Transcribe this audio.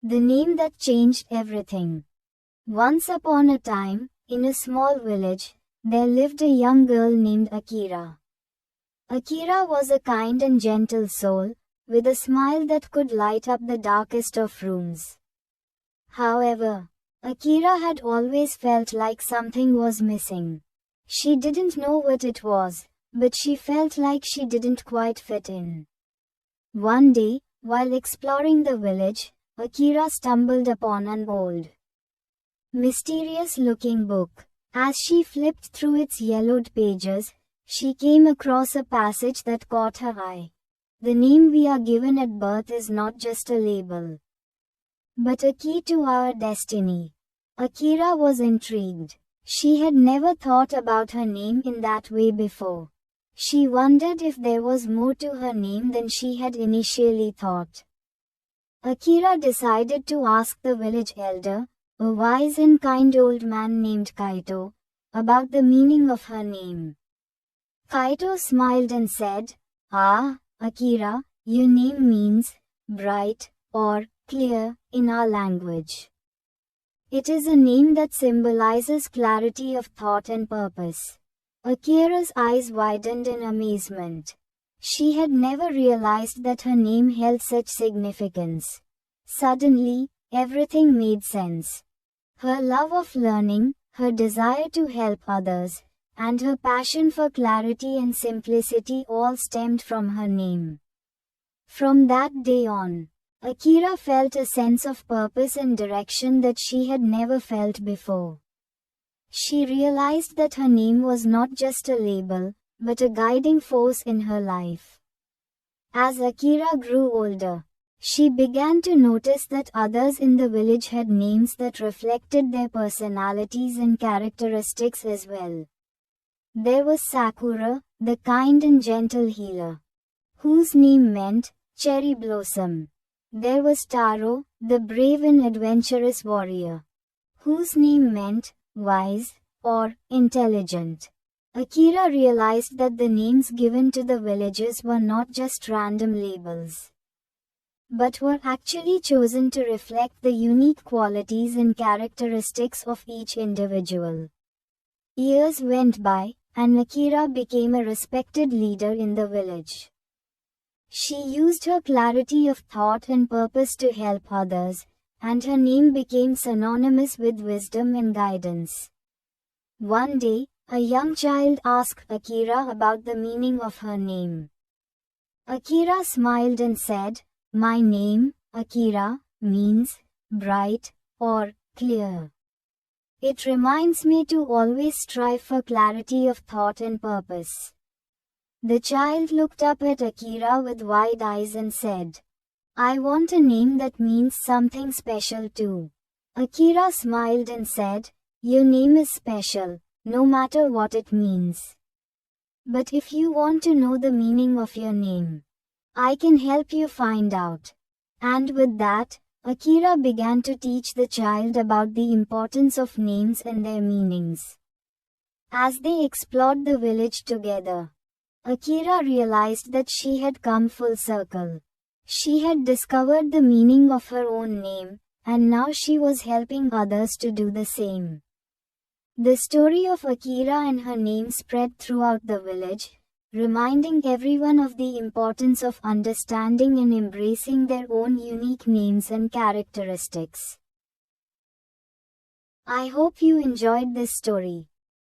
The name that changed everything. Once upon a time, in a small village, there lived a young girl named Akira. Akira was a kind and gentle soul, with a smile that could light up the darkest of rooms. However, Akira had always felt like something was missing. She didn't know what it was, but she felt like she didn't quite fit in. One day, while exploring the village, Akira stumbled upon an old, mysterious-looking book. As she flipped through its yellowed pages, she came across a passage that caught her eye. The name we are given at birth is not just a label, but a key to our destiny. Akira was intrigued. She had never thought about her name in that way before. She wondered if there was more to her name than she had initially thought. Akira decided to ask the village elder, a wise and kind old man named Kaito, about the meaning of her name. Kaito smiled and said, "Ah, Akira, your name means bright or clear in our language. It is a name that symbolizes clarity of thought and purpose." Akira's eyes widened in amazement. She had never realized that her name held such significance. Suddenly, everything made sense. Her love of learning, her desire to help others, and her passion for clarity and simplicity all stemmed from her name. From that day on, Akira felt a sense of purpose and direction that she had never felt before. She realized that her name was not just a label, but a guiding force in her life. As Akira grew older, she began to notice that others in the village had names that reflected their personalities and characteristics as well. There was Sakura, the kind and gentle healer, whose name meant cherry blossom. There was Taro, the brave and adventurous warrior, whose name meant wise or intelligent. Akira realized that the names given to the villagers were not just random labels, but were actually chosen to reflect the unique qualities and characteristics of each individual. Years went by, and Akira became a respected leader in the village. She used her clarity of thought and purpose to help others, and her name became synonymous with wisdom and guidance. One day, a young child asked Akira about the meaning of her name. Akira smiled and said, "My name, Akira, means bright or clear. It reminds me to always strive for clarity of thought and purpose." The child looked up at Akira with wide eyes and said, "I want a name that means something special too." Akira smiled and said, "Your name is special, no matter what it means. But if you want to know the meaning of your name, I can help you find out." And with that, Akira began to teach the child about the importance of names and their meanings. As they explored the village together, Akira realized that she had come full circle. She had discovered the meaning of her own name, and now she was helping others to do the same. The story of Akira and her name spread throughout the village, reminding everyone of the importance of understanding and embracing their own unique names and characteristics. I hope you enjoyed this story.